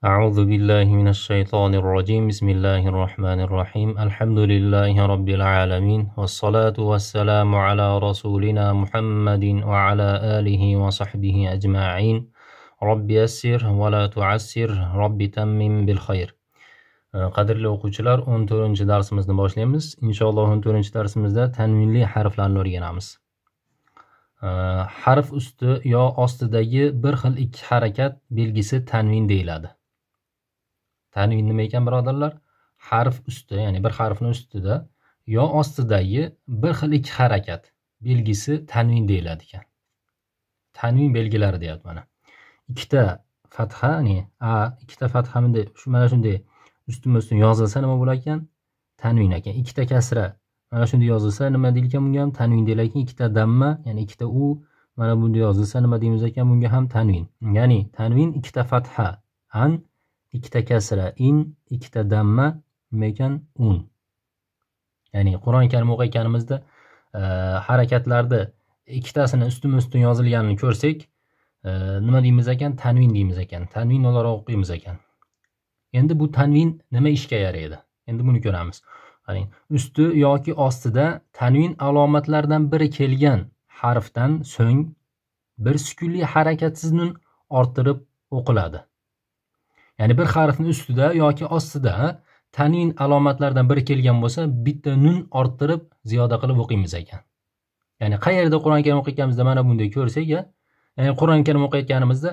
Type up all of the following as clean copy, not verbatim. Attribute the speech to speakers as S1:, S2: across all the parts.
S1: أعوذ بالله من الشيطان الرجيم بسم الله الرحمن الرحيم الحمد لله رب العالمين والصلاة والسلام على رسولنا محمد وعلى آله وصحبه أجمعين رب يسر ولا تعسر رب تمم بالخير. Qadrli o'quvchilar, 14-darsimizni boshlaymiz. Inshaalloh 14-darsimizda tanvinli harflarni o'rganamiz. Harf usti yo ostidagi bir xil ikki harakat belgisi tanvin deyiladi. Tanvin nima ekan birodarlar? Harf usti, ya'ni bir harfning ustida yo ostidagi bir xil ikki harakat belgisi tanvin deyiladi ekan. Tanvin belgilari deyapman. Ikkita fatha, ya'ni ikkita fatha mana shunday ustma-ust yozilsa nima bo'lar ekan? Tanvin ekan. Ikkita kasra mana shunday yozilsa nima deyil ekan? Bunga ham tanvin deyil ekan. Ikkita damma, ya'ni ikkita u mana bunday yozilsa nima deymiz ekan? Bunga ham tanvin. Ya'ni tanvin ikkita fatha, an ikkita kasra, in ikkita damma, nima ekan? Un. Ya'ni Qur'oni Karim o'qiyotganimizda harakatlarda ikkitasini ustma-ustun yozilganini ko'rsak, nima deymiz ekan? Tanvin deymiz ekan. Tanvin o'laroq o'qiymiz ekan. Endi bu tanvin nima ishga yaraydi? Endi buni ko'ramiz. Qarang, usti yoki ostida tanvin alomatlaridan biri kelgan harfdan so'ng bir sukunli harakatsiz nun orttirib o'qiladi. Ya'ni bir harfning ustida yoki ostida tanvin alomatlaridan biri kelgan bo'lsa, bitta nun orttirib ziyoda qilib o'qiymiz ekan. Ya'ni qayerda Qur'on Karim o'qiyotganimizda mana bunday ko'rsak, ya'ni Qur'on Karim o'qiyotganimizda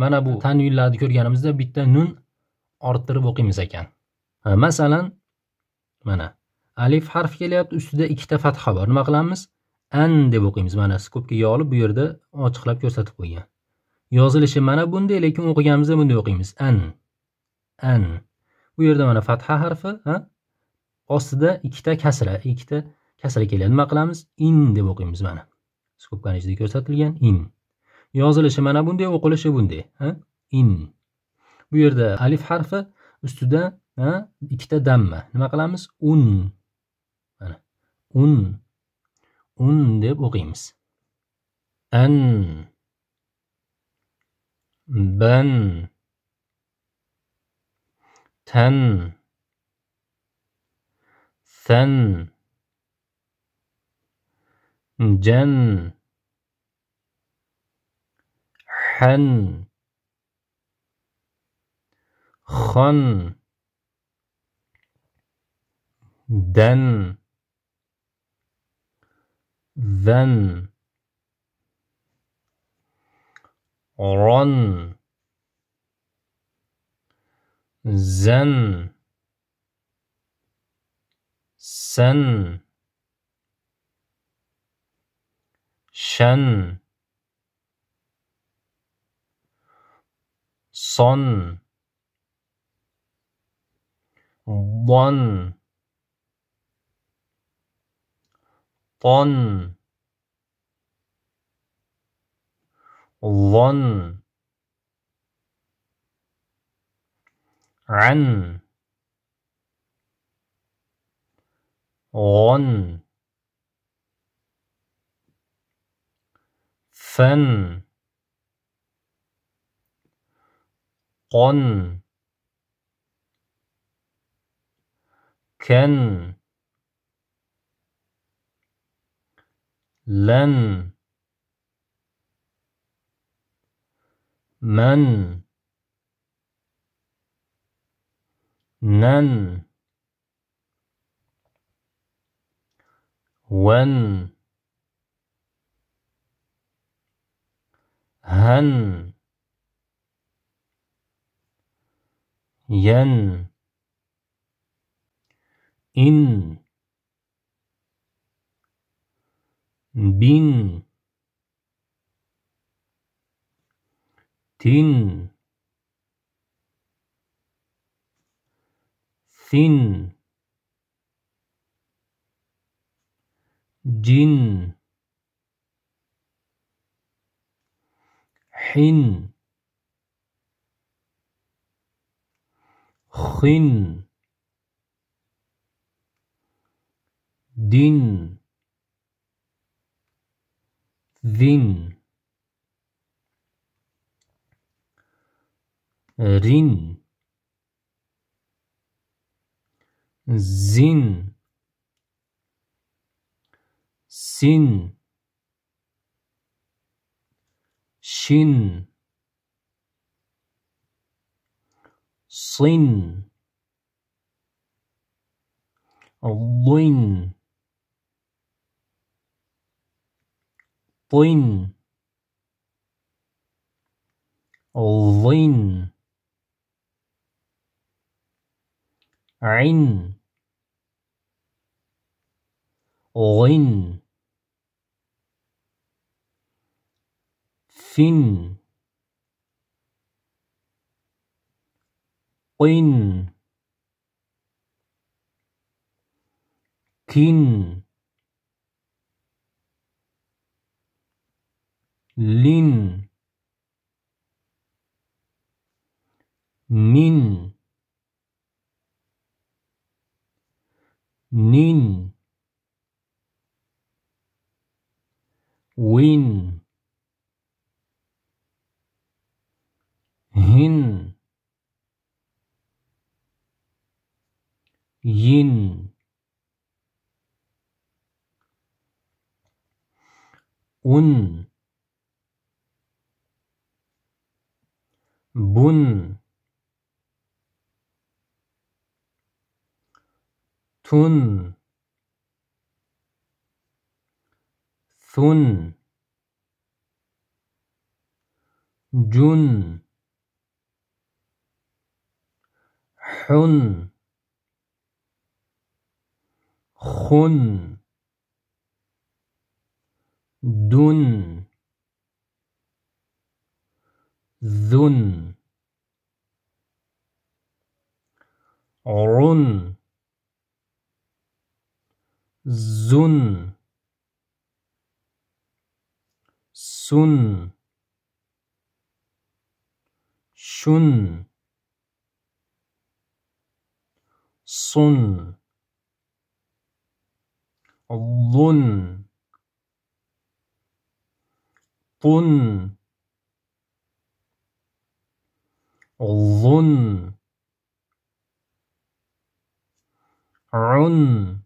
S1: mana bu tanvinlarni ko'rganimizda bitta nun orttirib o'qiymiz ekan. Masalan, mana alif harf kelyapti, ustida ikkita fatha bor. Nima qilamiz? An deb o'qiymiz. Mana skobkaga olib bu yerda ochiqlab ko'rsatib qo'ygan. Yozilishi mana bunday, lekin o'qiganimizda bunday o'qiymiz. An. Bu yerda mana fatha harfi, ostida ikkita kasra kelyapti. Nima qilamiz? In deb o'qiymiz mana. Skobkaning ichida ko'rsatilgan in. Yozilishi mana bunday, o'qilishi bunday, in. Bu yerda alif harfi, ustida ikkita damma. Nima qilamiz? Un. Mana un deb o'qiymiz. An, ban, tan, san, jan, han, xon, dan, zan, ron, zan, san, shan, son, don, ton, ظن, عن, غن, فن, قن, كن, لن, من, نن, ون, هن, ين, in, bin, tin, thin, jin, hin, خن، دين، ذن، رين، زين سين شين صن ضن طن ضن عن غن فن قن كن لن من نن وين هن ين أن بن تن ثن جن حن خن دن ذن عن زن سن شن صن ظن طن ظن عن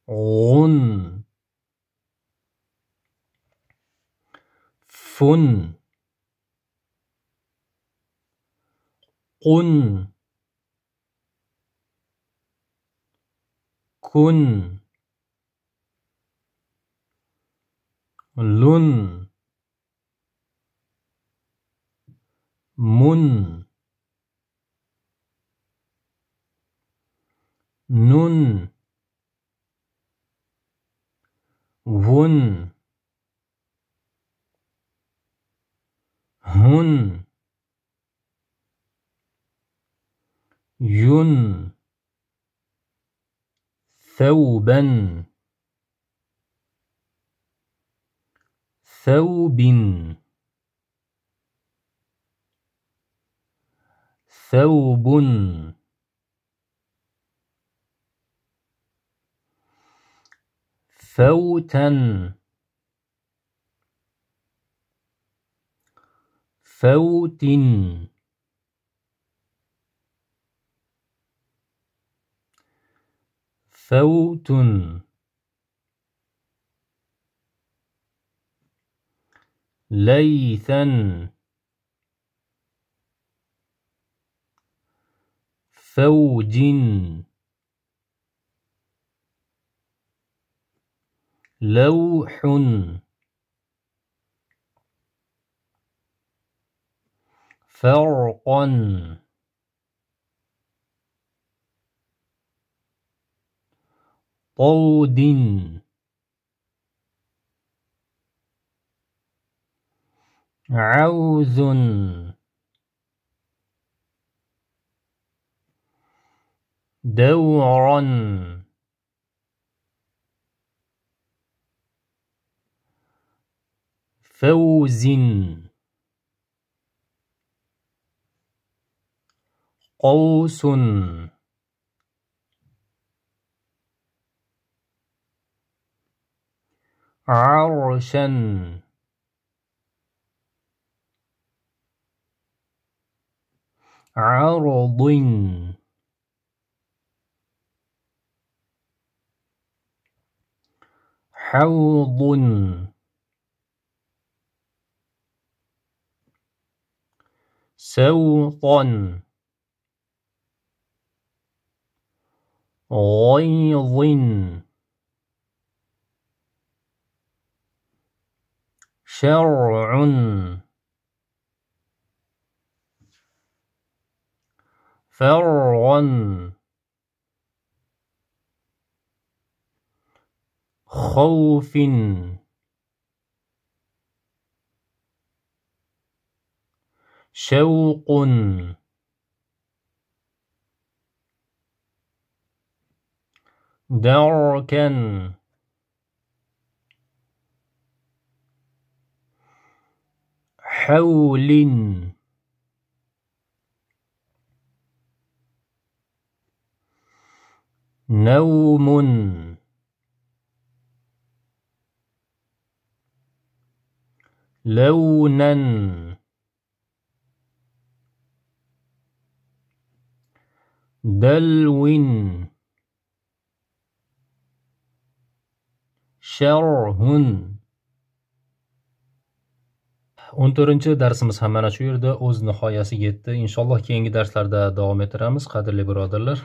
S1: غن فن قن كن لن من نن ون هن ين ثوبا ثوب ثوب فوتا فوت فوت ليثا فوج لوح فرقا طود عوز دورا فوز قوس عرشا عرض حوض سوطا غيظ شرع فرغا خوف شوق دركا حول نوم لونا دلو شرح 14-darsimiz ham mana shu yerda o'z nihoyasiga yetdi. Inshaalloh keyingi darslarda davom ettiramiz, qadrli birodarlar.